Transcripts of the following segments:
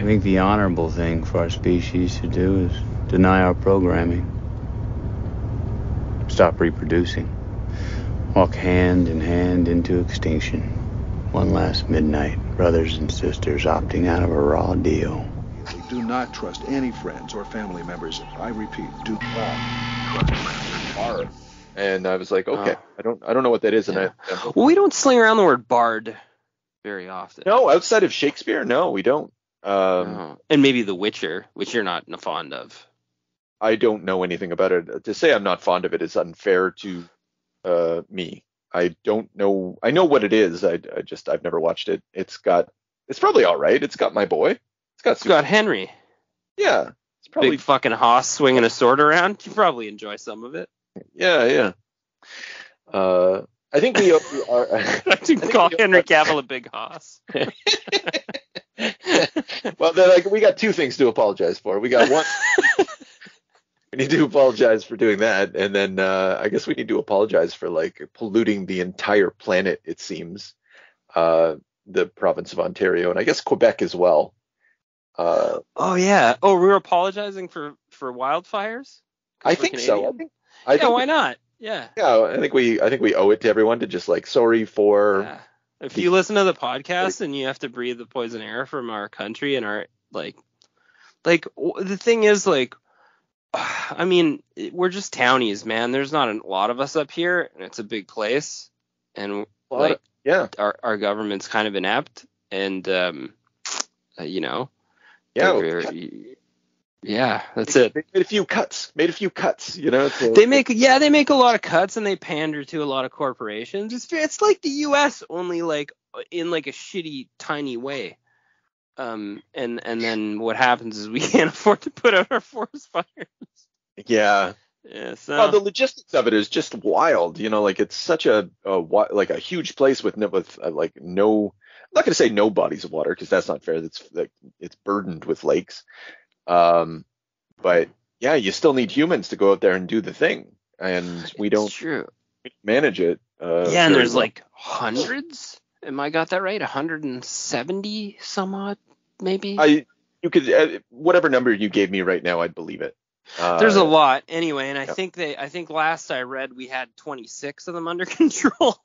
I think the honorable thing for our species to do is deny our programming. Stop reproducing. Walk hand in hand into extinction. One last midnight, brothers and sisters opting out of a raw deal. Do not trust any friends or family members. I repeat, do not trust friends. And I was like, okay, I don't know what that is. Yeah. Well, we don't sling around the word bard very often. No, outside of Shakespeare, no, we don't. No. And maybe The Witcher, which you're not fond of. I don't know anything about it. To say I'm not fond of it is unfair to me. I don't know. I know what it is. I've never watched it. It's probably all right. It's got my boy. It's got Henry. Yeah. It's probably big fucking hoss swinging a sword around. You probably enjoy some of it. Yeah. I think we are. I think call Henry Cavill a big hoss. Well, then, we got two things to apologize for. We got one. We need to apologize for doing that, and then I guess we need to apologize for polluting the entire planet. It seems the province of Ontario, and I guess Quebec as well. Oh yeah. Oh, we're apologizing for wildfires. I think so. I think why not? Yeah. Yeah, I think we owe it to everyone to just sorry for. Yeah. If you listen to the podcast and you have to breathe the poison air from our country and our the thing is I mean, we're just townies, man. There's not a lot of us up here, and it's a big place, and our government's kind of inept, and that's it. Made a few cuts. They make a lot of cuts, and they pander to a lot of corporations. It's like the U.S. only in a shitty tiny way. And then what happens is we can't afford to put out our forest fires. Yeah. Yeah. So the logistics of it is just wild. It's such a huge place with no. I'm not gonna say no bodies of water because that's not fair. It's burdened with lakes. But yeah, you still need humans to go out there and do the thing, and we don't manage it. And there's hundreds. Am I got that right? 170 some odd, maybe. You could whatever number you gave me right now, I'd believe it. There's a lot anyway, and I think last I read we had 26 of them under control.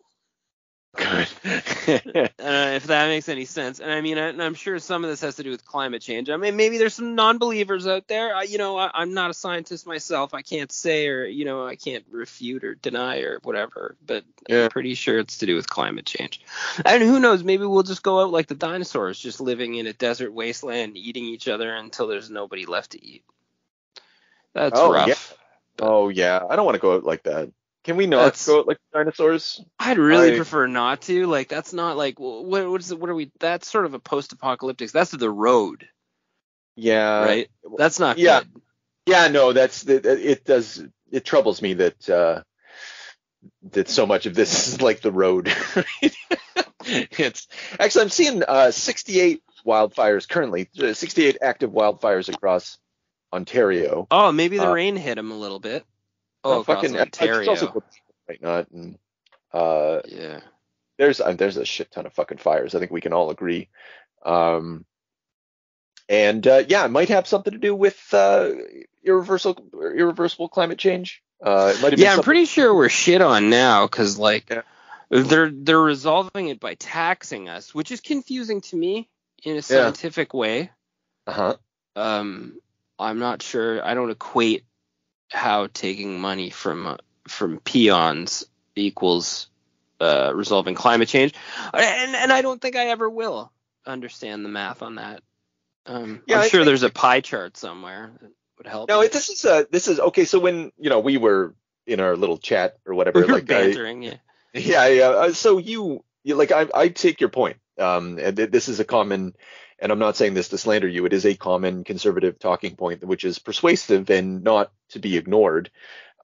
Good. If that makes any sense. And I mean, I'm sure some of this has to do with climate change. I mean, maybe there's some non-believers out there. I'm not a scientist myself. I can't say or I can't refute or deny or whatever. But I'm pretty sure it's to do with climate change. And who knows? Maybe we'll just go out like the dinosaurs, just living in a desert wasteland, eating each other until there's nobody left to eat. That's rough. Yeah. I don't want to go out like that. Can we not go out like dinosaurs? I'd really prefer not to. That's not what are we? That's sort of a post-apocalyptic. That's The Road. Yeah. Right. That's not good. Yeah. No. It troubles me that so much of this is like The Road. It's actually I'm seeing 68 wildfires currently. 68 active wildfires across Ontario. Oh, maybe the rain hit them a little bit. Oh, fucking Ontario. It's also right not. And there's a shit ton of fucking fires. I think we can all agree. It might have something to do with irreversible climate change. I'm pretty sure we're shit on now because they're resolving it by taxing us, which is confusing to me in a scientific way. I'm not sure. I don't equate how taking money from peons equals resolving climate change, and I don't think I ever will understand the math on that. I'm sure there's a pie chart somewhere that would help. No, this is okay. So when we were in our little chat or whatever, we were bantering, So I take your point. And this is a common. And I'm not saying this to slander you. It is a common conservative talking point, which is persuasive and not to be ignored,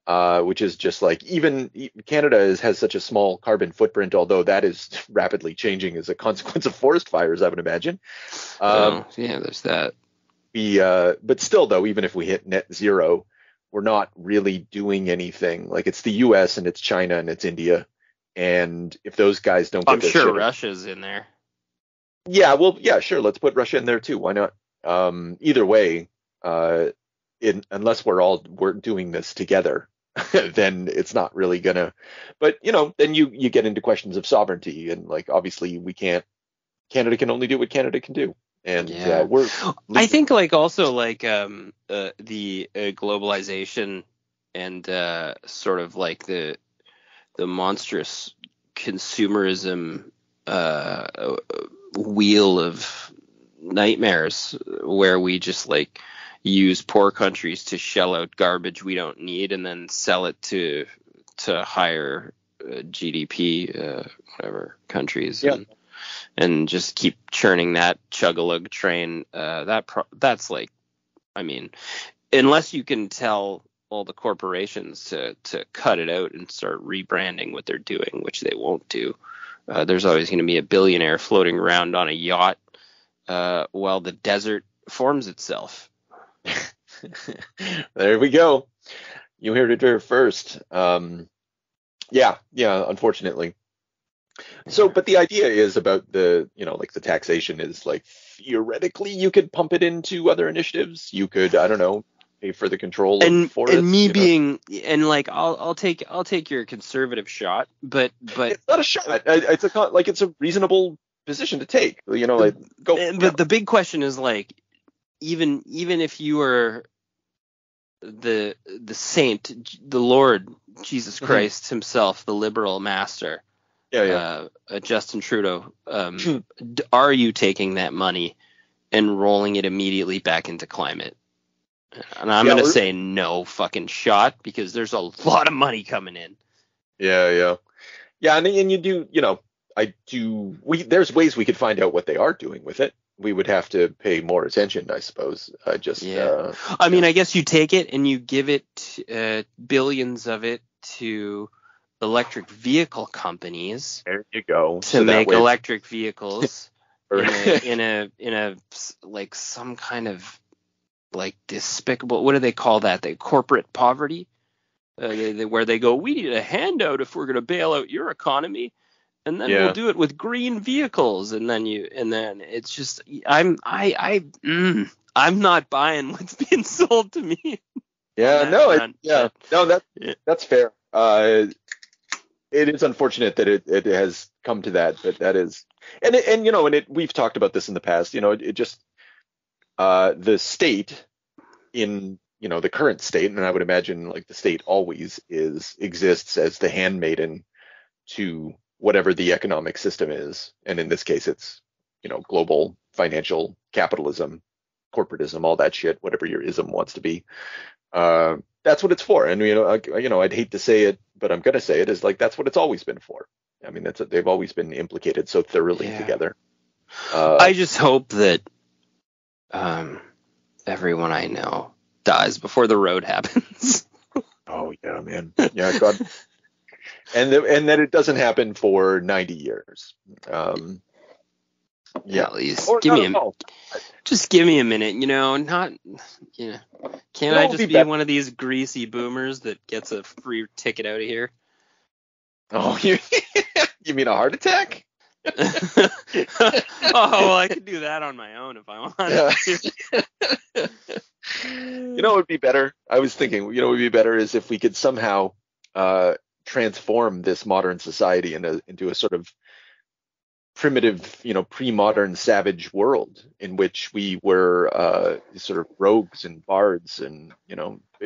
which is just even Canada has such a small carbon footprint, although that is rapidly changing as a consequence of forest fires, I would imagine. There's that. But still, though, even if we hit net zero, we're not really doing anything. It's the U.S. and it's China and it's India. And if those guys don't get I'm sure Russia's in there. Yeah, well, yeah, sure. Let's put Russia in there too. Why not? either way, unless we're doing this together, then it's not really gonna. But then you get into questions of sovereignty, and like obviously Canada can only do what Canada can do, and we're. I think like also like the globalization and sort of like the monstrous consumerism wheel of nightmares where we just like use poor countries to shell out garbage we don't need and then sell it to higher GDP whatever countries and just keep churning that chug-a-lug train. That's like, I mean, unless you can tell all the corporations to cut it out and start rebranding what they're doing, which they won't do. There's always going to be a billionaire floating around on a yacht while the desert forms itself. There we go. You heard it here first. Unfortunately. So, but the idea is about the taxation is like theoretically you could pump it into other initiatives. You could, I don't know, pay for the control of forests. And me being, and like I'll take your conservative shot, but it's not a shot. It's a reasonable position to take. Like go. But the big question is like, even if you were the saint, the Lord Jesus Christ himself, the liberal master. Justin Trudeau, are you taking that money and rolling it immediately back into climate? And I'm going to say no fucking shot because there's a lot of money coming in. Yeah, and you do, there's ways we could find out what they are doing with it. We would have to pay more attention, I suppose. I mean, I guess you take it and you give it billions of it to electric vehicle companies. There you go. To make electric vehicles in a like some kind of like despicable. What do they call that? The corporate poverty, where they go, we need a handout if we're going to bail out your economy, and then we'll do it with green vehicles, and then it's just I'm not buying what's being sold to me. That's fair. It is unfortunate that it has come to that, but that is, and we've talked about this in the past. It just the state in the current state, and I would imagine like the state always exists as the handmaiden to whatever the economic system is, and in this case, it's global financial capitalism, corporatism, all that shit, whatever your ism wants to be. That's what it's for. And, I'd hate to say it, but I'm going to say it is like, that's what it's always been for. I mean, they've always been implicated so thoroughly together. I just hope that everyone I know dies before the road happens. Oh yeah, man. Yeah, God. and that it doesn't happen for 90 years. At least just give me a minute, Can't I just be one of these greasy boomers that gets a free ticket out of here? Oh, you mean a heart attack? Oh, well, I could do that on my own if I want. What would be better? I was thinking, what would be better is if we could somehow transform this modern society into a sort of primitive, pre-modern savage world in which we were sort of rogues and bards and,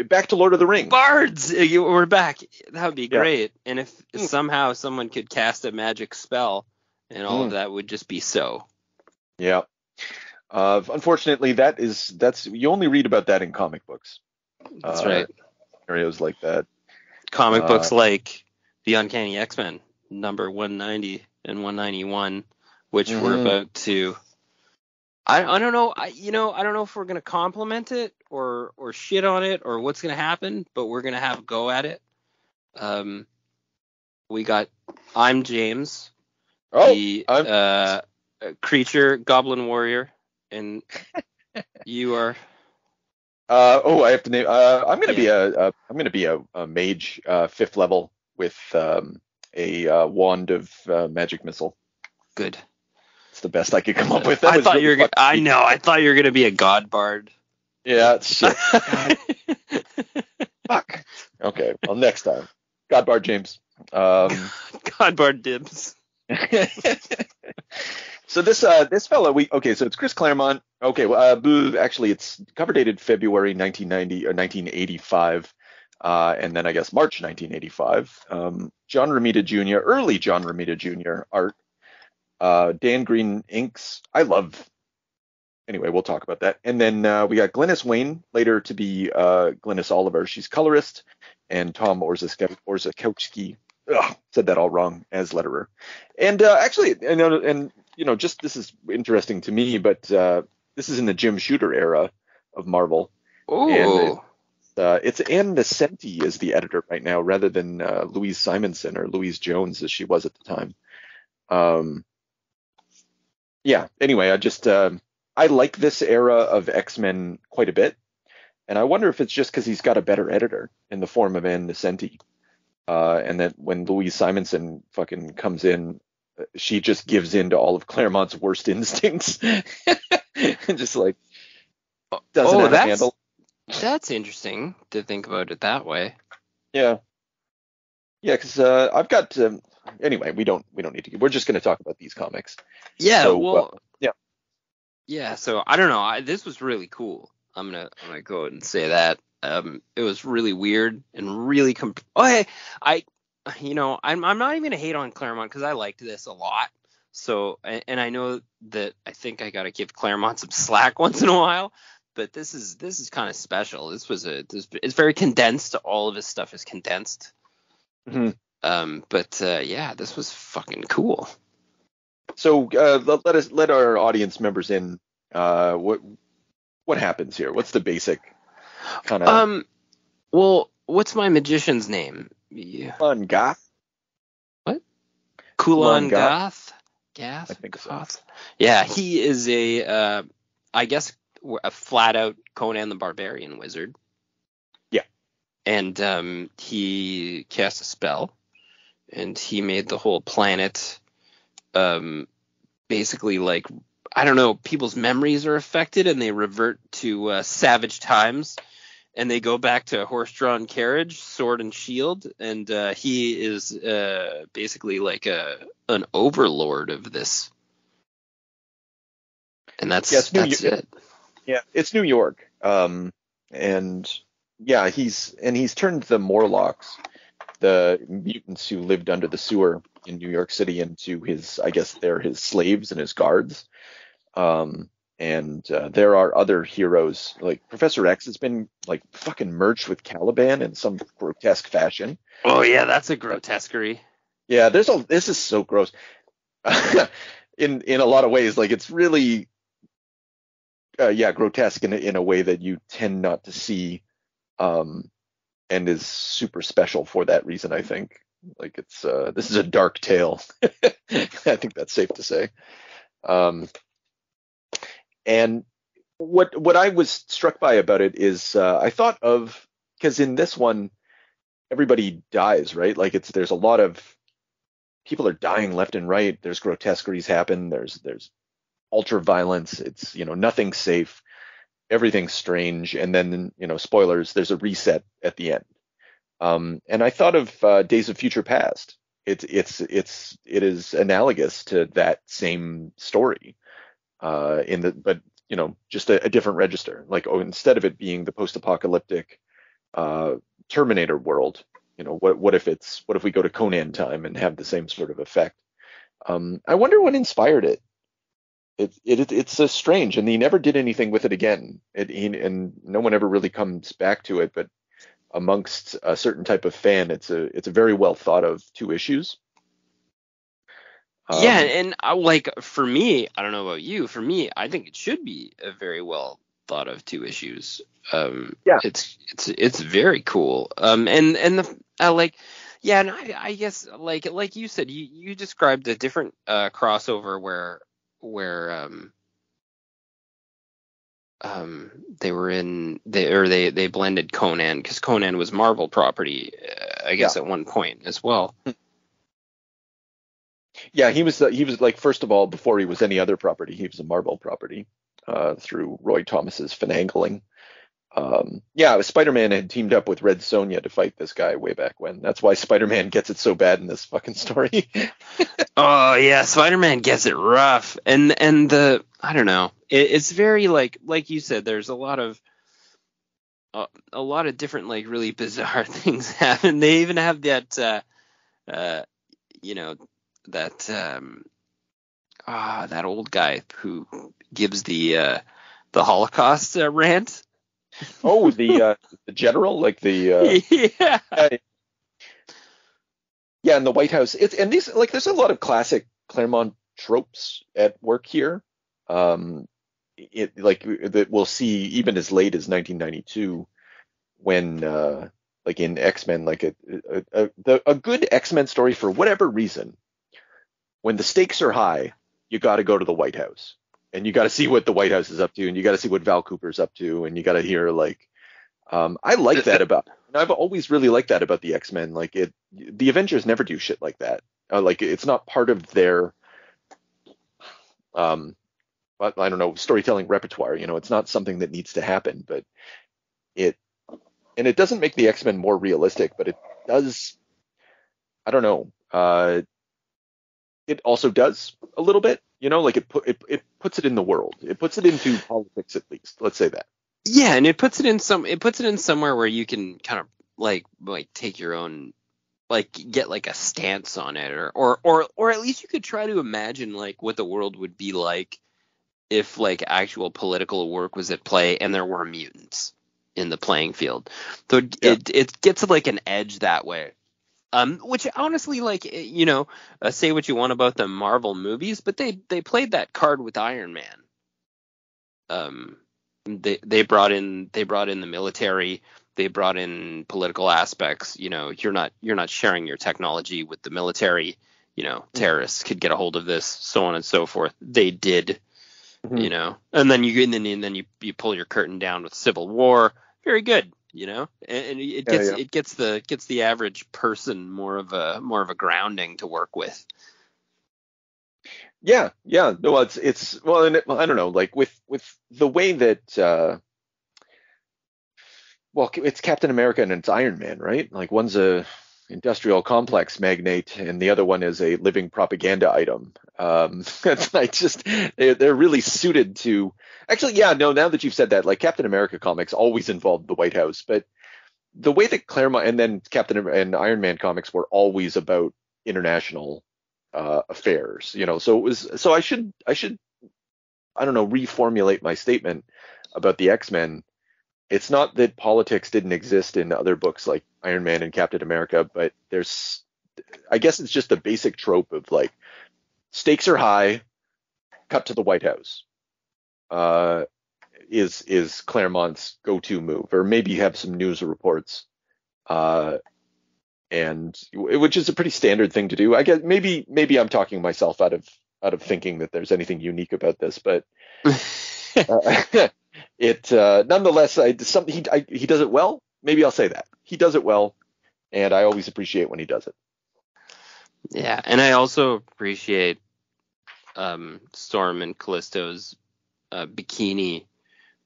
back to Lord of the Rings. Bards! We're back. That would be great. And if somehow someone could cast a magic spell and all of that would just be so. Yeah. Unfortunately, that's you only read about that in comic books. That's right. Scenarios like that. Comic books like the Uncanny X-Men, number 190 and 191, which we're about to. I don't know. I don't know if we're gonna compliment it or shit on it or what's gonna happen, but we're gonna have a go at it. We got. I'm James, the creature goblin warrior, and you are. I have to name. I'm gonna be a mage, 5th level with a wand of magic missile. Good. That's the best I could come up with. I thought you were gonna be a god bard. Yeah, shit. Fuck. Okay, well, next time. God bard James. God bard dibs. So this fella, so it's Chris Claremont. Okay, well, actually, it's cover dated February 1990 or 1985, and then I guess March 1985. John Romita Jr., early John Romita Jr. art. Dan Green inks. Anyway, we'll talk about that. And then we got Glynis Wayne, later to be Glynis Oliver. She's colorist, and Tom Orzechowski. Said that all wrong, as letterer. And actually, and just this is interesting to me, but this is in the Jim Shooter era of Marvel. Oh. It's Ann Nesenti is the editor right now, rather than Louise Simonson or Louise Jones as she was at the time. Anyway, I like this era of X-Men quite a bit, and I wonder if it's just because he's got a better editor in the form of Ann Nesenti, and that when Louise Simonson fucking comes in, she just gives in to all of Claremont's worst instincts, and just like doesn't have a handle. That's interesting to think about it that way. Yeah, because I've got. Anyway, we don't need to. We're just going to talk about these comics. Yeah. So, Yeah. So I don't know. This was really cool. I'm gonna go ahead and say that. It was really weird and really. I'm not even gonna hate on Claremont because I liked this a lot. So and I know that I think I gotta give Claremont some slack once in a while. But this is kind of special. It's very condensed. All of his stuff is condensed. Mm-hmm. This was fucking cool. So let our audience members in. What happens here? What's the basic kind of? Well, what's my magician's name? Kulan Gath. What? Kulan Gath? I think so. Yeah, he is I guess a flat out Conan the Barbarian wizard. Yeah. And he cast a spell, and he made the whole planet basically like, I don't know, people's memories are affected and they revert to savage times, and they go back to horse-drawn carriage, sword and shield, and he is basically like an overlord of this. And that's it. Yeah, it's New York. And yeah, he's turned the Morlocks, the mutants who lived under the sewer in New York City, into they're his slaves and his guards. And there are other heroes, like Professor X has been like fucking merged with Caliban in some grotesque fashion. Oh yeah, that's a grotesquerie. Yeah, this is so gross. in a lot of ways, like it's really grotesque in a way that you tend not to see, and is super special for that reason. I think like it's this is a dark tale. I think that's safe to say. And what I was struck by about it is I thought of, because in this one everybody dies, right? Like there's a lot of people are dying left and right. There's grotesqueries happen. There's ultra violence. It's nothing's safe. Everything's strange. And then spoilers. There's a reset at the end. And I thought of Days of Future Past. It is analogous to that same story. But just a different register. Like, instead of it being the post-apocalyptic Terminator world, what if we go to Conan time and have the same sort of effect? I wonder what inspired it. It's so strange, and he never did anything with it again. And no one ever really comes back to it. But amongst a certain type of fan, it's a very well thought of 2 issues. Yeah, and for me, I don't know about you. For me, I think it should be a very well thought of 2 issues. It's very cool. And I guess like you said, you described a different crossover where they were they blended Conan, because Conan was Marvel property, I guess, at one point as well. Yeah, he was like, first of all, before he was any other property, he was a Marvel property through Roy Thomas's finagling. Yeah, Spider-Man had teamed up with Red Sonja to fight this guy way back when. That's why Spider-Man gets it so bad in this fucking story. Oh yeah, Spider-Man gets it rough, and the I don't know, it's very like you said, there's a lot of different like really bizarre things happen. They even have that you know that old guy who gives the Holocaust rant. Oh, the general, like the Yeah. yeah, in the White House. And these, like, there's a lot of classic Claremont tropes at work here. It like that we'll see even as late as 1992 when like in X-Men, like a good X-Men story, for whatever reason, when the stakes are high, you got to go to the White House and you got to see what the White House is up to, and you got to see what Val Cooper's up to, and you got to hear like I like that about, and I've always really liked that about the X-Men. Like the Avengers never do shit like that. Like it's not part of their I don't know, storytelling repertoire. You know, it's not something that needs to happen, but it doesn't make the X-Men more realistic, but it does. I don't know. It also does a little bit. You know, like it puts it in the world. It puts it into politics, at least. Let's say that. Yeah, and it puts it in somewhere where you can kind of like take your own, like get like a stance on it, or at least you could try to imagine like what the world would be like if like actual political work was at play and there were mutants in the playing field. So it gets like an edge that way. Which honestly, like, you know, say what you want about the Marvel movies, but they played that card with Iron Man. They brought in the military, they brought in political aspects. You know, you're not sharing your technology with the military. You know, terrorists could get a hold of this, so on and so forth. They did, you know, and then you pull your curtain down with Civil War. Very good, you know, and it gets the average person more of a grounding to work with. Yeah. No, it's well, and I don't know, like with the way that well, it's Captain America and it's Iron Man, right? Like one's a industrial complex magnate and the other one is a living propaganda item. They're really suited to, actually, yeah, no, now that you've said that, like Captain America comics always involved the White House, but the way that Claremont and then Captain and Iron Man comics were always about international affairs, you know. So I should I don't know, reformulate my statement about the X-Men. It's not that politics didn't exist in other books like Iron Man and Captain America, but I guess it's just the basic trope of like stakes are high, cut to the White House. Is Claremont's go-to move, or maybe have some news reports, and which is a pretty standard thing to do. I guess maybe I'm talking myself out of thinking that there's anything unique about this, but it nonetheless, he does it well. Maybe I'll say that he does it well, and I always appreciate when he does it. Yeah, and I also appreciate Storm and Callisto's bikini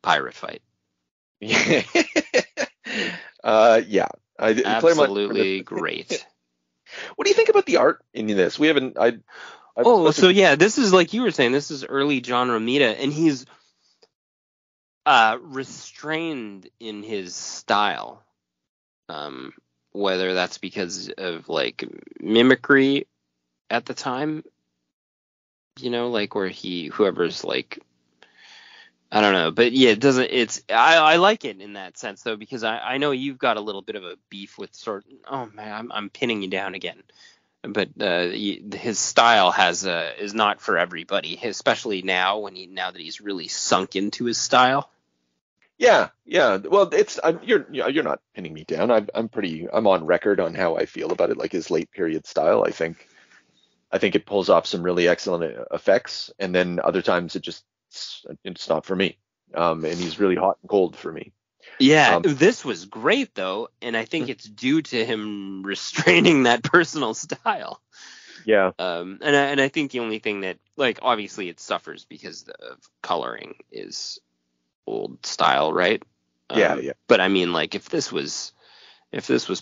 pirate fight. Yeah, absolutely great. What do you think about the art in this? We haven't. This is like you were saying. This is early John Romita, and he's restrained in his style. Whether that's because of like mimicry at the time, you know, like where whoever's like, I don't know, but yeah, I like it in that sense though, because I know you've got a little bit of a beef with oh man, I'm pinning you down again, but his style is not for everybody, especially now that he's really sunk into his style. Yeah. Well, you're not pinning me down. I'm on record on how I feel about it. Like his late period style, I think it pulls off some really excellent effects, and then other times it's not for me. And he's really hot and cold for me. Yeah, this was great though, and I think it's due to him restraining that personal style. Yeah. And I think the only thing that, like, obviously it suffers because the coloring is old style, right? Yeah. But I mean, like, if this was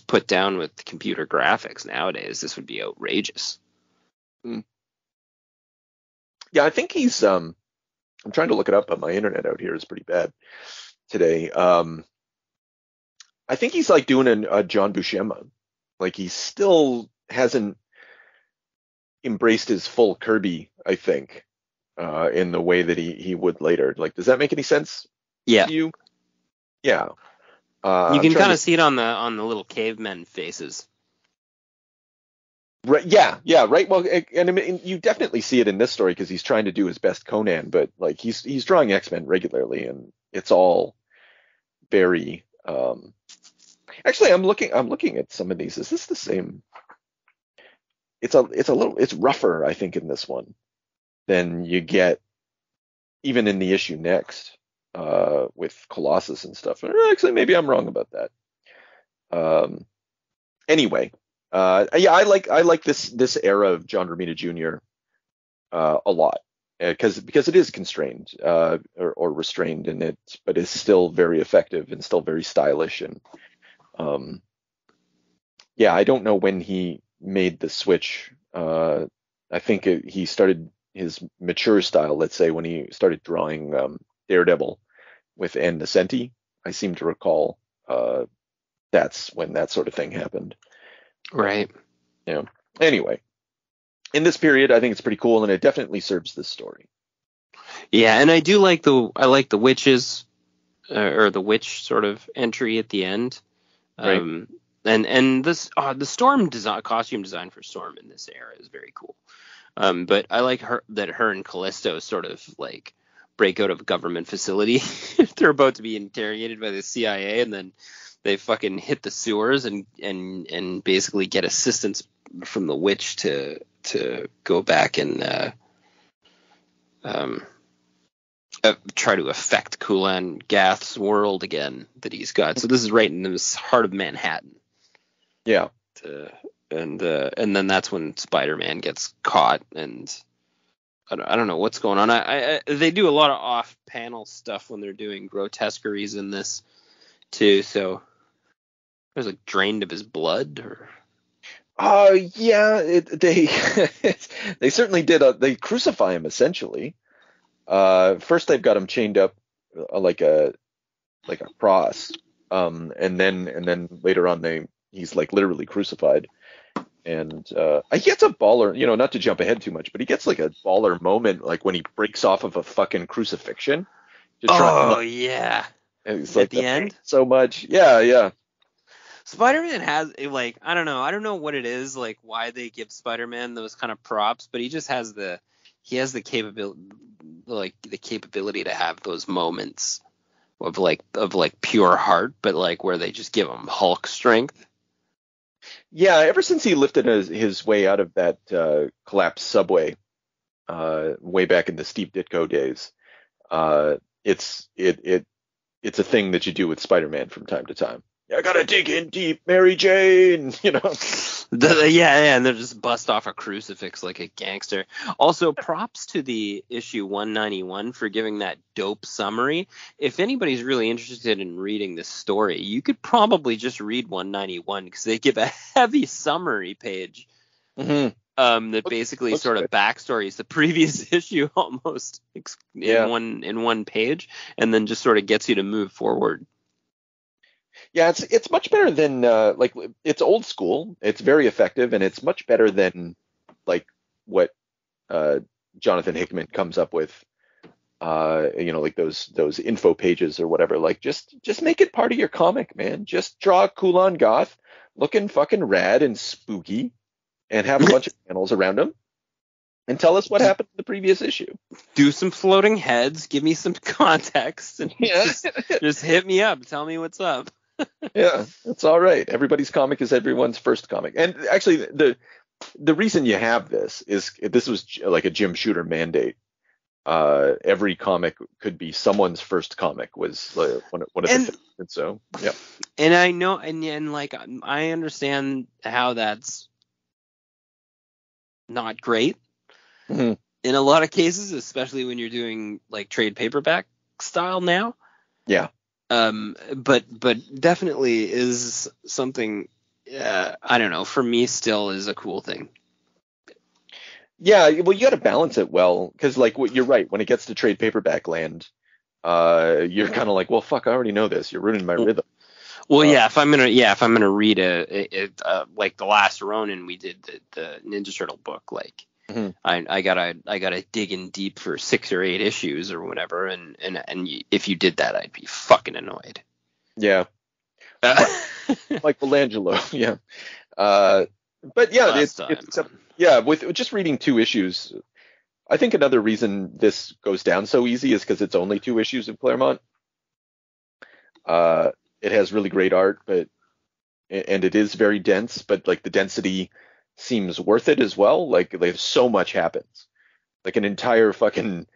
put down with computer graphics nowadays, this would be outrageous. Mm. Yeah, I think he's I'm trying to look it up, but my internet out here is pretty bad today. I think he's like doing a John Buscema. Like, he still hasn't embraced his full Kirby, I think, in the way that he would later. Like, does that make any sense Yeah. to you? Yeah. You can kind of see it on the little cavemen faces. Right. Yeah. Right. Well, and I mean, you definitely see it in this story because he's trying to do his best Conan, but like he's drawing X-Men regularly, and it's all very. Actually, I'm looking at some of these. Is this the same? It's rougher, I think, in this one than you get even in the issue next with Colossus and stuff. Actually, maybe I'm wrong about that. Anyway, yeah, I like this era of John Romita Jr. A lot because it is constrained or restrained in it, but is still very effective and still very stylish. And yeah, I don't know when he made the switch. I think he started his mature style, let's say, when he started drawing Daredevil with Ann Nesenti. I seem to recall that's when that sort of thing happened. Right. Yeah. Anyway, in this period, I think it's pretty cool, and it definitely serves this story. Yeah, and I do like the witches or the witch sort of entry at the end. Right. And this the Storm costume design for Storm in this era is very cool. But I like her and Callisto sort of like break out of a government facility. They're about to be interrogated by the CIA, and then they fucking hit the sewers and basically get assistance from the witch to go back and try to affect Kulan Gath's world again that he's got. So this is right in the heart of Manhattan. Yeah. And then that's when Spider-Man gets caught, and I don't know what's going on. They do a lot of off-panel stuff when they're doing grotesqueries in this too. So there's like drained of his blood, or yeah, they they certainly did. They crucify him essentially. First they've got him chained up like a cross, and then later on he's like literally crucified. And he gets a baller, not to jump ahead too much, but he gets like a baller moment, like when he breaks off of a fucking crucifixion. Yeah. It's at like the end so much. Yeah. Spider-Man has like I don't know what it is, like why they give Spider-Man those kind of props, but he just has the capability to have those moments of pure heart, but like where they just give him Hulk strength. Yeah, ever since he lifted his way out of that collapsed subway way back in the Steve Ditko days, it's a thing that you do with Spider-Man from time to time. I gotta dig in deep, Mary Jane, Yeah, and they'll just bust off a crucifix like a gangster. Also, props to the issue 191 for giving that dope summary. If anybody's really interested in reading this story, you could probably just read 191 because they give a heavy summary page that basically sort of backstories the previous issue almost in one page, and then just sort of gets you to move forward. Yeah, it's much better than it's old school. It's very effective, and it's much better than like what Jonathan Hickman comes up with. Like those info pages or whatever. Like just make it part of your comic, man. Just draw Kulan Gath looking fucking rad and spooky, and have a bunch of panels around him, and tell us what happened in the previous issue. Do some floating heads. Give me some context, and just hit me up. Tell me what's up. Yeah, it's all right. Everybody's comic is everyone's first comic. And actually, the reason you have this is this was like a Jim Shooter mandate. Every comic could be someone's first comic was one of the things. And so, yeah. And I know, and like I understand how that's not great in a lot of cases, especially when you're doing like trade paperback style now. Yeah. But definitely is something, I don't know, for me still is a cool thing. Yeah, well, you got to balance it well, because like you're right. When it gets to trade paperback land, you're kind of like, well, fuck, I already know this. You're ruining my rhythm. Well, if I'm gonna read like The Last Ronin, we did the Ninja Turtle book, like I gotta dig in deep for 6 or 8 issues or whatever, and if you did that, I'd be fucking annoyed. Yeah, like Michelangelo. Yeah, but yeah, with just reading 2 issues, I think another reason this goes down so easy is because it's only 2 issues of Claremont. It has really great art, and it is very dense, but like the density seems worth it as well. Like so much happens. Like an entire fucking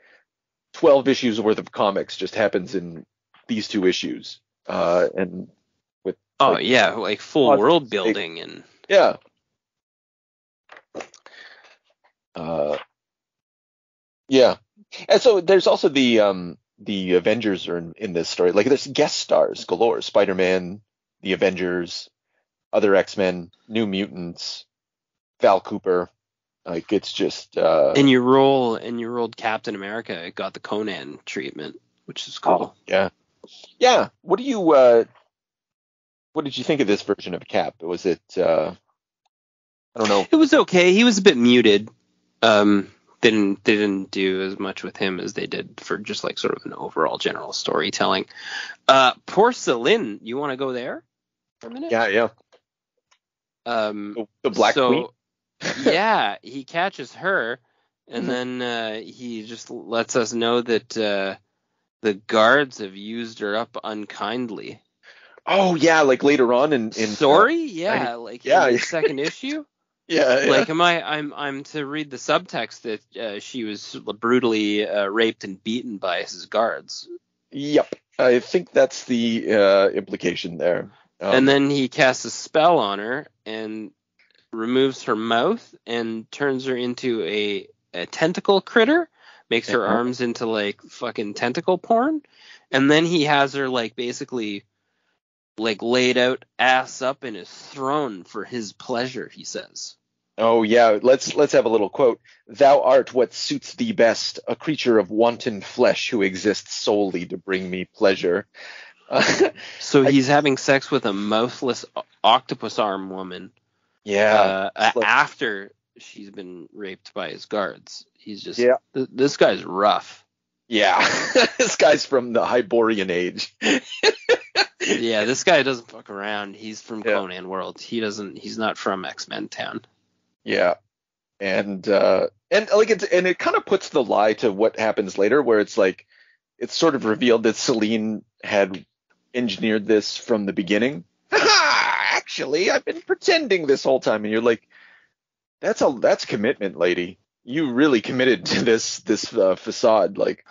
12 issues worth of comics just happens in these 2 issues. And with like full world building and yeah. Yeah. And so there's also the Avengers are in this story. Like there's guest stars galore: Spider-Man, the Avengers, other X-Men, New Mutants, Val Cooper. Like it's just and you rolled Captain America. It got the Conan treatment, which is cool. Yeah. What did you think of this version of Cap? Was it I don't know. It was okay. He was a bit muted. They didn't do as much with him as they did for just like sort of an overall general storytelling. Porcelain, you want to go there for a minute? Yeah. The Black Queen. Yeah, he catches her, and then he just lets us know that the guards have used her up unkindly. Oh yeah, like later on in Sorry, in the second issue. Yeah. Like, I'm to read the subtext that she was brutally raped and beaten by his guards. Yep, I think that's the implication there. And then he casts a spell on her and removes her mouth and turns her into a tentacle critter, makes her arms into like fucking tentacle porn, and then he has her like basically like laid out ass up in his throne for his pleasure, he says. Oh yeah, let's have a little quote. Thou art what suits thee best, a creature of wanton flesh who exists solely to bring me pleasure. So he's having sex with a mouthless octopus arm woman. Yeah. After she's been raped by his guards. He's just this guy's rough. Yeah. This guy's from the Hyperborean age. Yeah, this guy doesn't fuck around. He's from Conan World. He's not from X-Men Town. Yeah. And like it kind of puts the lie to what happens later, where it's like it's sort of revealed that Celine had engineered this from the beginning. Actually, I've been pretending this whole time, and you're like, that's commitment, lady. You really committed to this facade, like.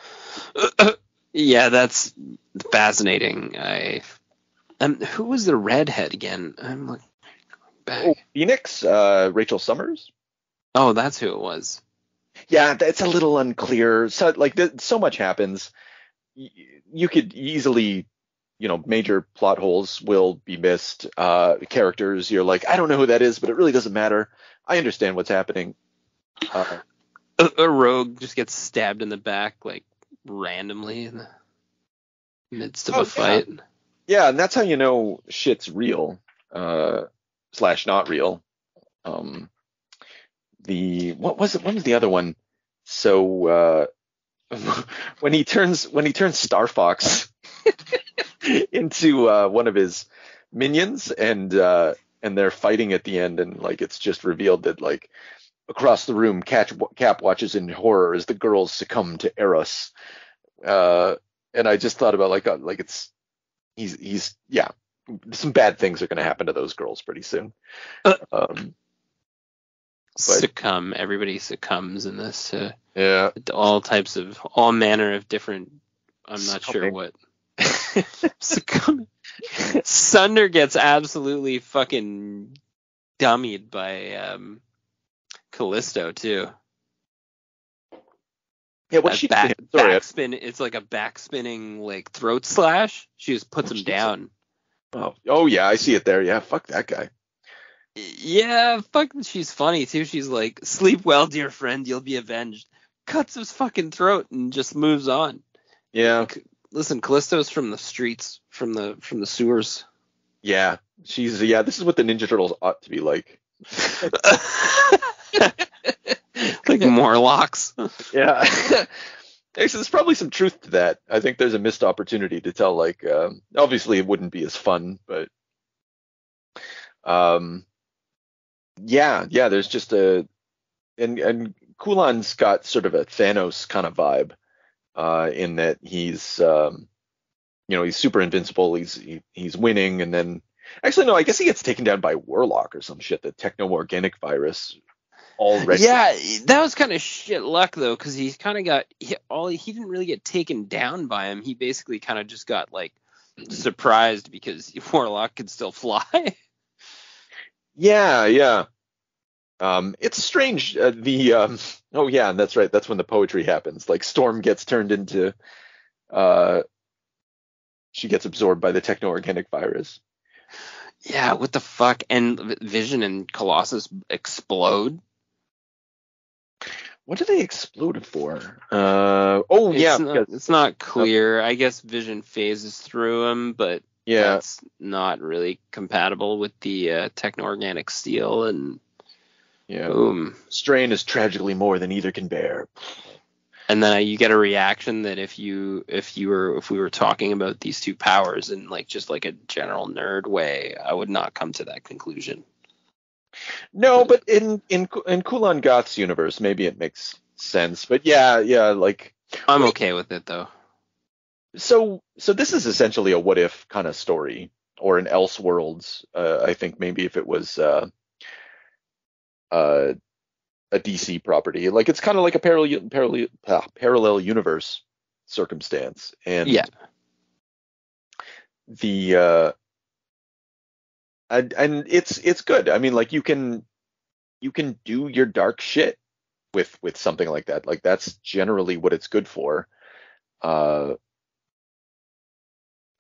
Yeah, that's fascinating. Who was the redhead again? I'm looking back. Oh, Phoenix, Rachel Summers. Oh, that's who it was. Yeah, it's a little unclear. So like, so much happens. You could easily, major plot holes will be missed. Characters, you're like, I don't know who that is, but it really doesn't matter. I understand what's happening. A rogue just gets stabbed in the back, like randomly in the midst of a fight. Yeah, and that's how you know shit's real, / not real. What was it? What was the other one? So when he turns Star Fox into one of his minions, and they're fighting at the end, and like it's just revealed that like across the room, Cap watches in horror as the girls succumb to Eros. And I just thought about like it's he's some bad things are going to happen to those girls pretty soon. Succumb. Everybody succumbs in this. All manner of different. I'm not sure what. Succumb. Sunder gets absolutely fucking dummied by Callisto too. Yeah, what's she back, doing? Sorry. Backspin. It's like a backspinning like throat slash. She just puts him down. Oh yeah, I see it there. Yeah, fuck that guy. Yeah, fuck. She's funny too. She's like, sleep well, dear friend. You'll be avenged. Cuts his fucking throat and just moves on. Yeah. Listen, Callisto's from the streets, from the sewers. Yeah, this is what the Ninja Turtles ought to be like. Like Morlocks. Yeah. Actually, there's probably some truth to that. I think there's a missed opportunity to tell, like, obviously it wouldn't be as fun, but there's just and Kulan's got sort of a Thanos kind of vibe, in that he's he's super invincible, he's winning, and then actually no, I guess he gets taken down by Warlock or some shit, the techno-organic virus already. Yeah, that was kind of shit luck though, because he's kind of got he didn't really get taken down by him. He basically kind of just got like surprised because Warlock could still fly. Yeah. It's strange. Oh yeah, that's right. That's when the poetry happens. Like Storm gets turned into, she gets absorbed by the techno-organic virus. Yeah, what the fuck? And Vision and Colossus explode. What do they explode for? It's not clear. I guess Vision phases through him, but that's not really compatible with the techno-organic steel, and boom. Strain is tragically more than either can bear. And then you get a reaction that if we were talking about these two powers in like just like a general nerd way, I would not come to that conclusion. No, but in Kulan Gath's universe, maybe it makes sense. But yeah, like I'm okay with it though. So this is essentially a what if kind of story, or an Elseworlds. I think maybe if it was a DC property, like it's kind of like a parallel universe circumstance, and and it's good. I mean, like you can do your dark shit with something like that. Like that's generally what it's good for. I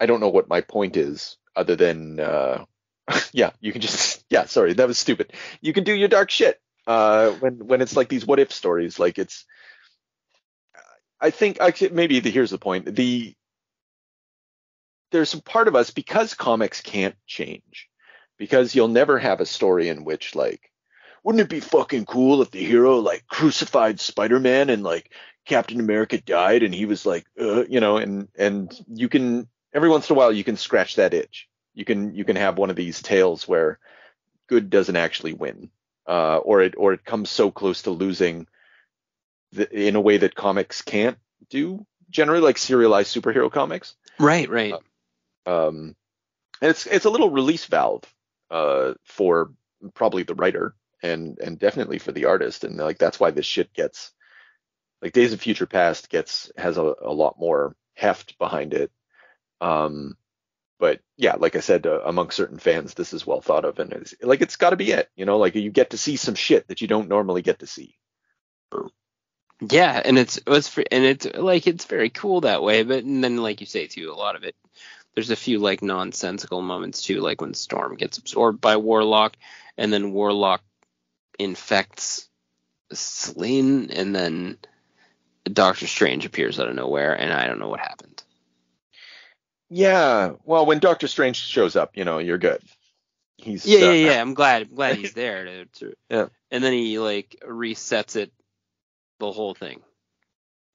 don't know what my point is other than you can just sorry, that was stupid. You can do your dark shit when it's like these what if stories. Like it's I think maybe here's the point. There's a part of us, because comics can't change, because you'll never have a story in which, like, wouldn't it be fucking cool if the hero like crucified Spider-Man and like Captain America died and he was like, and you can, every once in a while you can scratch that itch. You can have one of these tales where good doesn't actually win, or it comes so close to losing in a way that comics can't do generally, like serialized superhero comics. Right. And it's a little release valve for probably the writer and definitely for the artist, and like that's why this shit gets, like, Days of Future Past has a lot more heft behind it. But yeah, like I said, among certain fans, this is well thought of, and it's got to be it. Like you get to see some shit that you don't normally get to see. Yeah, and it's very cool that way. But and then, like you say too, a lot of it, there's a few like nonsensical moments too, like when Storm gets absorbed by Warlock, and then Warlock infects Selene, and then Doctor Strange appears out of nowhere, and I don't know what happened. Yeah, well, when Doctor Strange shows up, you're good. He's I'm glad he's there yeah. And then he like resets it, the whole thing.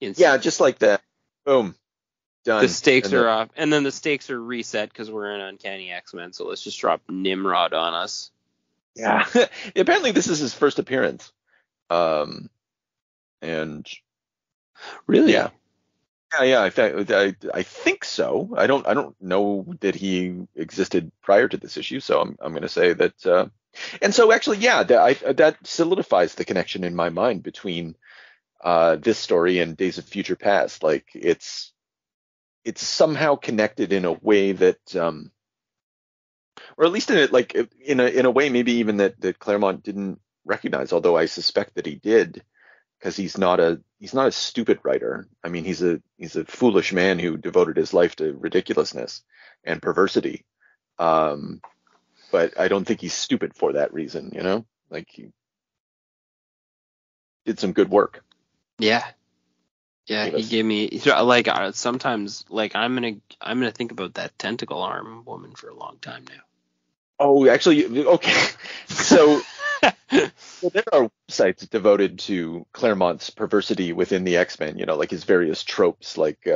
Yeah, just like that. Boom. Done. The stakes are off, and then the stakes are reset because we're in Uncanny X-Men, so let's just drop Nimrod on us. Yeah. Apparently this is his first appearance. And really? Yeah. Yeah, I think so. I don't know that he existed prior to this issue, so I'm going to say that. And so actually, that solidifies the connection in my mind between this story and Days of Future Past. Like it's somehow connected in a way that, or at least in a way maybe even that Claremont recognize, although I suspect that he did, because he's not a stupid writer. I mean, he's a foolish man who devoted his life to ridiculousness and perversity. But I don't think he's stupid for that reason, you know? Like, he did some good work. Yeah. Yeah, he gave me, like, sometimes, like, I'm gonna think about that tentacle arm woman for a long time now. Oh, actually, okay. So there are websites devoted to Claremont's perversity within the X-Men, you know, like his various tropes, like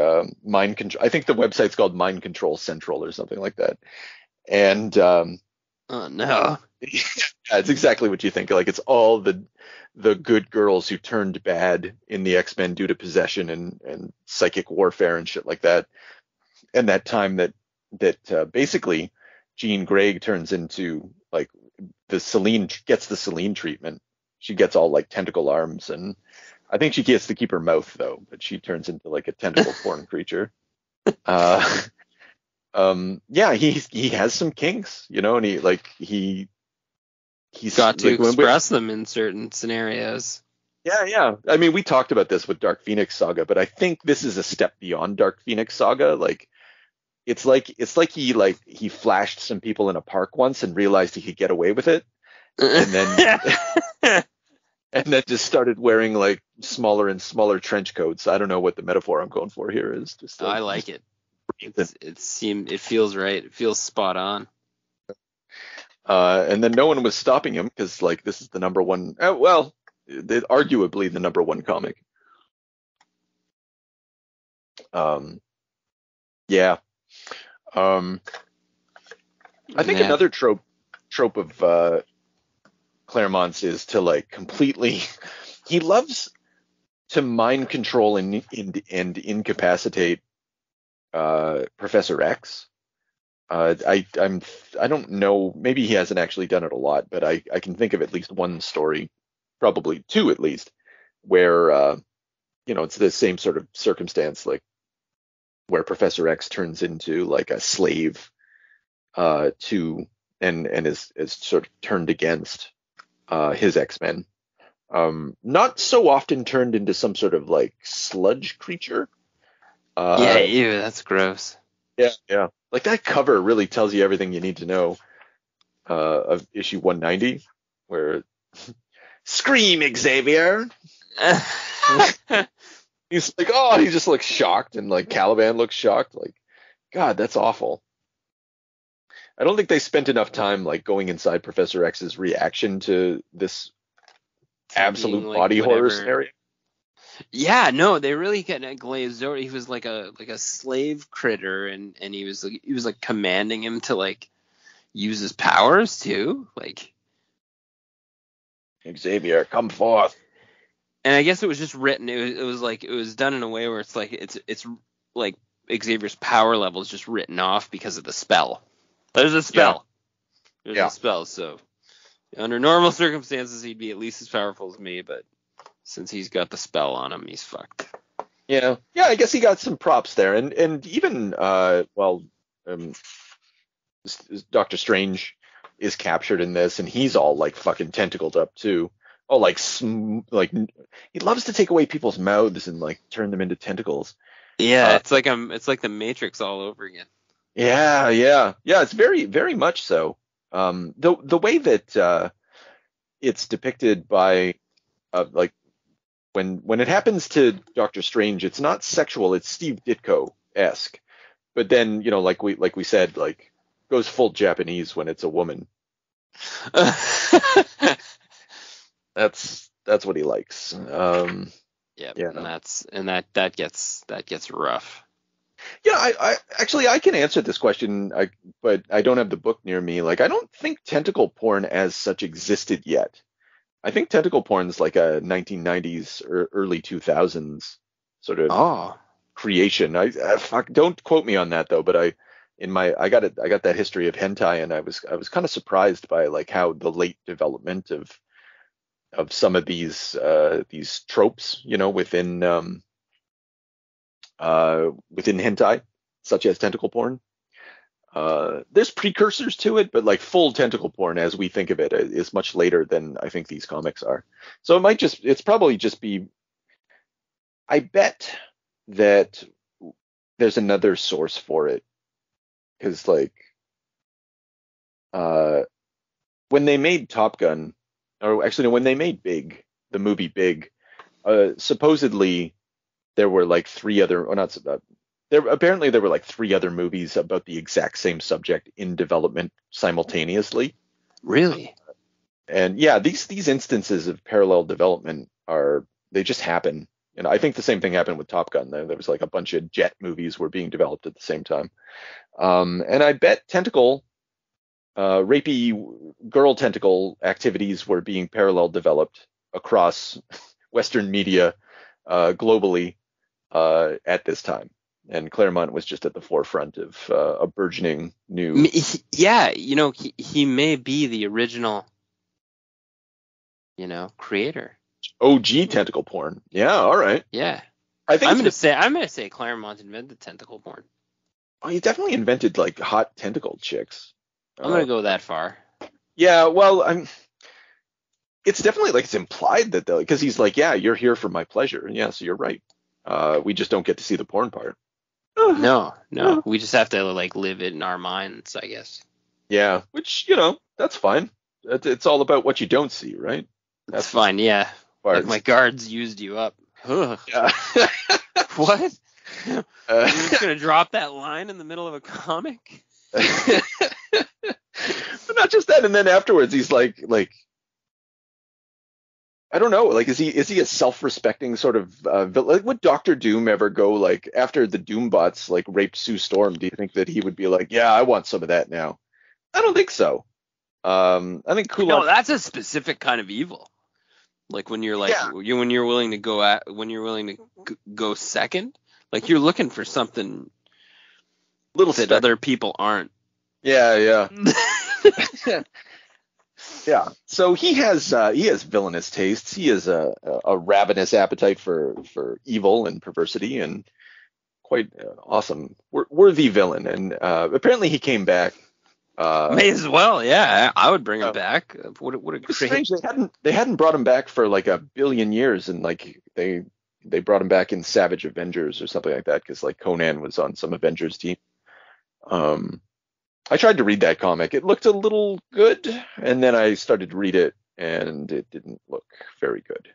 mind control. I think the website's called Mind Control Central or something like that. And oh no, yeah, it's exactly what you think. Like, it's all the good girls who turned bad in the X-Men due to possession and psychic warfare and shit like that. And that time that basically Jean Grey turns into, like, gets the Selene treatment. She gets all, like, tentacle arms, and I think she gets to keep her mouth though, but she turns into, like, a tentacle porn creature. Yeah, he has some kinks, you know, and he's got to express them in certain scenarios. Yeah. I mean, we talked about this with Dark Phoenix Saga, but I think this is a step beyond Dark Phoenix Saga. Like, it's like he flashed some people in a park once and realized he could get away with it, and then and then just started wearing, like, smaller and smaller trench coats. I don't know what the metaphor I'm going for here is. Just I like it. It feels right. It feels spot on. And then no one was stopping him because, like, this is the number one. Arguably the number one comic. Yeah. I think another trope of Claremont's is to, like, completely. He loves to mind control and incapacitate Professor X. I don't know. Maybe he hasn't actually done it a lot, but I can think of at least one story, probably two at least, where it's the same sort of circumstance, like where Professor X turns into, like, a slave to and is sort of turned against his X-Men. Not so often turned into some sort of, like, sludge creature. Ew, that's gross. Yeah. Like, that cover really tells you everything you need to know of issue 190, where scream, Xavier. He's like, oh, he just looks shocked, and, like, Caliban looks shocked. Like, God, that's awful. I don't think they spent enough time, like, going inside Professor X's reaction to this absolute, like, body horror scenario. Yeah, no, they really kind of glazed over. He was like a slave critter, and he was like commanding him to, like, use his powers too, like, Xavier, come forth. And I guess it was just written. It was done in a way where it's like it's like Xavier's power level is just written off because of the spell. There's a spell. Yeah. There's a spell. So under normal circumstances, he'd be at least as powerful as me, but since he's got the spell on him, he's fucked. Yeah. I guess he got some props there, and even Doctor Strange is captured in this, and he's all, like, fucking tentacled up too. Oh, like he loves to take away people's mouths and, like, turn them into tentacles. Yeah, it's like the Matrix all over again. Yeah. It's very, very much so. The way that it's depicted by like when it happens to Doctor Strange, it's not sexual. It's Steve Ditko-esque. But then, like we said, like, goes full Japanese when it's a woman. That's what he likes. And that gets rough. Yeah, I can answer this question, but I don't have the book near me. Like, I don't think tentacle porn as such existed yet. I think tentacle porn's like a 1990s or early 2000s sort of creation. Don't quote me on that though, but I got that history of hentai, and I was kind of surprised by, like, how the late development of some of these tropes, within hentai, such as tentacle porn. There's precursors to it, but like full tentacle porn as we think of it is much later than I think these comics are. So it's probably just be, I bet that there's another source for it. Because like, when they made Top Gun, or actually no, when they made Big, the movie Big, supposedly there were like three other, or not, apparently there were like three other movies about the exact same subject in development simultaneously. Really? And yeah, these instances of parallel development they just happen. And I think the same thing happened with Top Gun. There was like a bunch of jet movies were being developed at the same time. And I bet rapey girl tentacle activities were being parallel developed across Western media globally at this time. And Claremont was just at the forefront of a burgeoning new. Yeah, he may be the original, creator. OG tentacle porn. Yeah, all right. Yeah. I think I'm gonna say Claremont invented tentacle porn. Oh, he definitely invented like hot tentacle chicks. I'm gonna go that far. Yeah, well, it's definitely like it's implied that though, because he's like, yeah, you're here for my pleasure. Yeah, so you're right. We just don't get to see the porn part. No, we just have to like live it in our minds, I guess. Yeah, which that's fine. It's all about what you don't see, right? That's fine. Yeah, like my guards used you up. Ugh. Yeah. What? You're just gonna drop that line in the middle of a comic? But not just that, and then afterwards he's like I don't know, like is he a self-respecting sort of like would Doctor Doom ever go like after the Doombots like raped Sue Storm? Do you think that he would be like, yeah, I want some of that now? I don't think so. I think Kulan. No, that's a specific kind of evil. Like when you're like when you're willing to go second, like you're looking for something that other people aren't. Yeah. Yeah. So he has villainous tastes. He has a ravenous appetite for evil and perversity, and quite awesome, worthy villain. And apparently he came back. May as well, yeah. I would bring him back. What a great. Strange. They hadn't brought him back for like a billion years, and like they brought him back in Savage Avengers or something like that because like Conan was on some Avengers team. I tried to read that comic. It looked a little good, and then I started to read it, and it didn't look very good.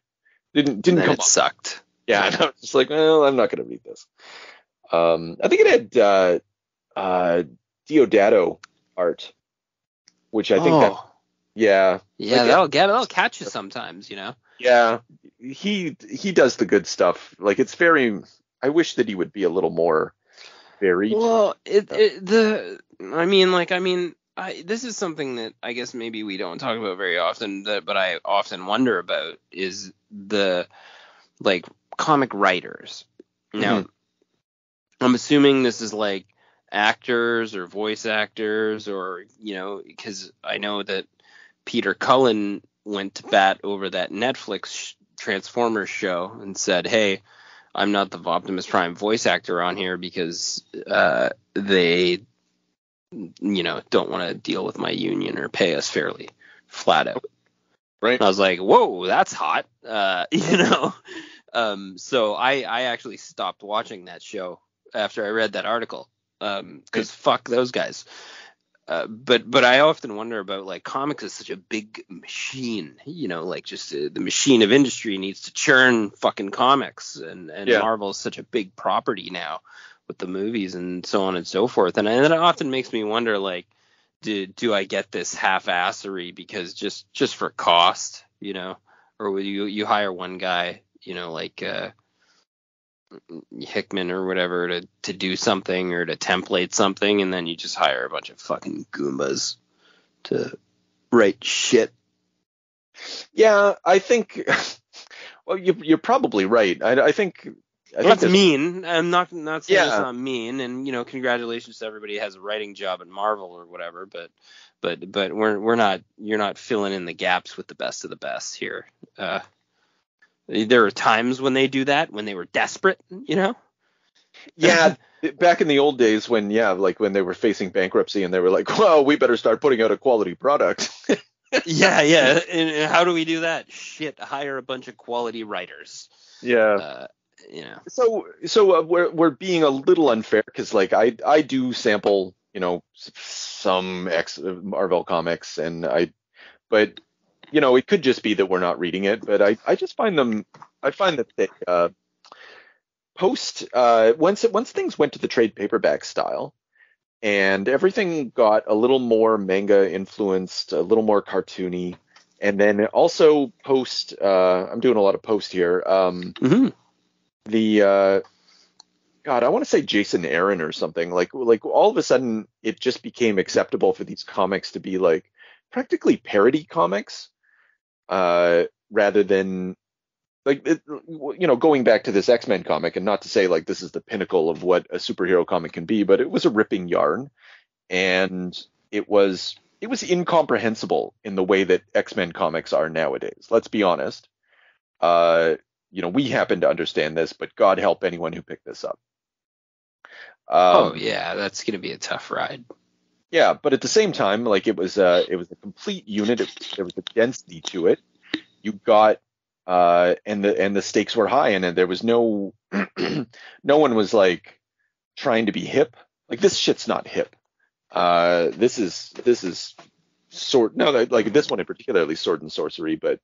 Didn't come. It sucked. Yeah, and I was just like, well, I'm not going to read this. I think it had Deodato art, which I think that'll catch you sometimes, Yeah, he does the good stuff. Like it's very. I wish that he would be a little more varied. Well, this is something that I guess maybe we don't talk about very often, but I often wonder about is the like comic writers. Now, I'm assuming this is like actors or voice actors or, because I know that Peter Cullen went to bat over that Netflix Transformers show and said, hey, I'm not the Optimus Prime voice actor on here because they, don't want to deal with my union or pay us fairly, flat out. Right. And I was like, whoa, that's hot. So I actually stopped watching that show after I read that article because fuck those guys. But I often wonder about like comics is such a big machine, like just the machine of industry needs to churn fucking comics and Marvel is such a big property now with the movies and so on and so forth. And it often makes me wonder, like, do I get this half-assery because just for cost, or will you hire one guy, like Hickman or whatever to do something or to template something, and then you just hire a bunch of fucking Goombas to write shit. Yeah, I think. Well, you're probably right. I think that's mean. I'm not saying it's not mean, and congratulations to everybody who has a writing job at Marvel or whatever. But we're not. You're not filling in the gaps with the best of the best here. There are times when they do that when they were desperate, Yeah, back in the old days when like when they were facing bankruptcy and they were like, well, we better start putting out a quality product. Yeah. And how do we do that? Shit, hire a bunch of quality writers. Yeah. So we're being a little unfair because like I do sample, some Marvel comics but it could just be that we're not reading it, but I just find that they post once things went to the trade paperback style and everything got a little more manga influenced, a little more cartoony, and then also post I'm doing a lot of post here. The God, I want to say Jason Aaron or something. Like all of a sudden it just became acceptable for these comics to be like practically parody comics, rather than like going back to this X-Men comic, and not to say like this is the pinnacle of what a superhero comic can be, but it was a ripping yarn, and it was incomprehensible in the way that X-Men comics are nowadays. Let's be honest. We happen to understand this, but God help anyone who picked this up. Oh yeah, that's gonna be a tough ride. Yeah, but at the same time, like it was a complete unit. There was a density to it. You got and the stakes were high, and there was no no one was like trying to be hip. Like this shit's not hip. This is sword. No, like this one in particularly, sword and sorcery. But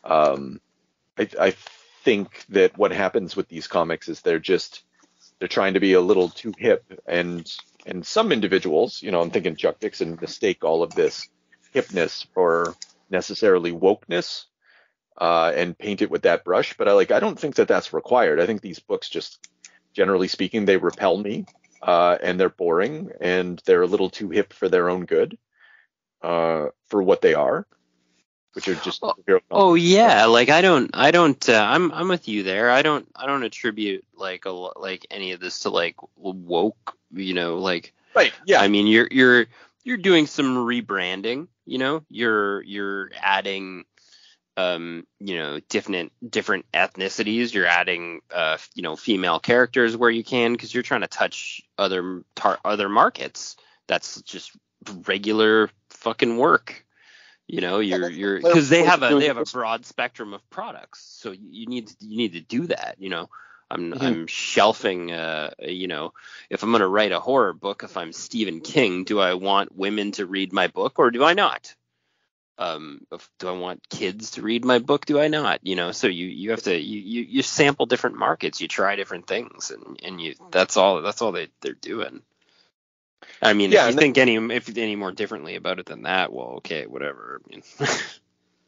I think that what happens with these comics is they're trying to be a little too hip, and some individuals, I'm thinking Chuck Dixon, mistake all of this hipness for necessarily wokeness, and paint it with that brush. But I don't think that that's required. I think these books, just generally speaking, they repel me, and they're boring, and they're a little too hip for their own good, for what they are, which are just. Oh yeah, like I'm with you there. I don't attribute like any of this to like woke, like. Right. Yeah. I mean, you're doing some rebranding. You're adding different ethnicities. You're adding female characters where you can, because you're trying to touch other markets. That's just regular fucking work. You're because they have a broad spectrum of products, so you need to do that. I'm shelving. If I'm gonna write a horror book, if I'm Stephen King, do I want women to read my book or do I not? Do I want kids to read my book? Do I not? So you have to you sample different markets, you try different things, and that's all they're doing. I mean, if you think any more differently about it than that, well, okay, whatever. I mean.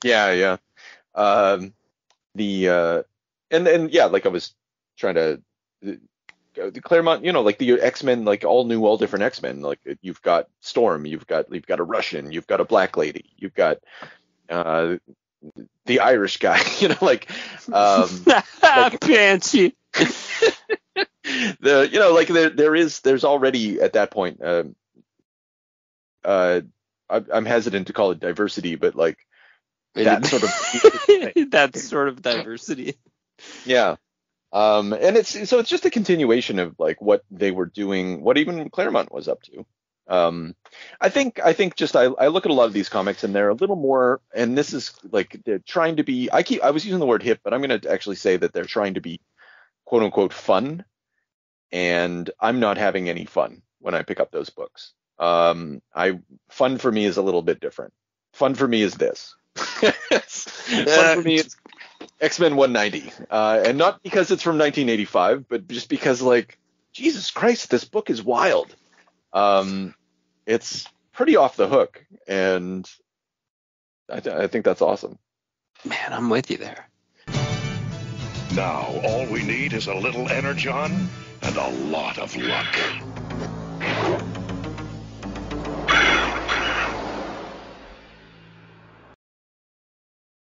Yeah. Like I was trying to the Claremont, like the X-Men, like all new, all different X-Men. Like you've got Storm, you've got a Russian, you've got a Black Lady, you've got the Irish guy, Banshee. There's already at that point. I'm hesitant to call it diversity, but like that sort of that sort of diversity. Yeah. And it's just a continuation of like what they were doing, what even Claremont was up to. I think just I look at a lot of these comics and they're a little more, and this is like they're trying to be. I was using the word hip, but I'm going to actually say that they're trying to be quote unquote fun, and I'm not having any fun when I pick up those books. Fun for me is a little bit different. Fun for me is this. Fun for me is X-Men 190, and not because it's from 1985, but just because, like, Jesus Christ, this book is wild. It's pretty off the hook, and I think that's awesome. Man, I'm with you there. Now, all we need is a little energon and a lot of luck.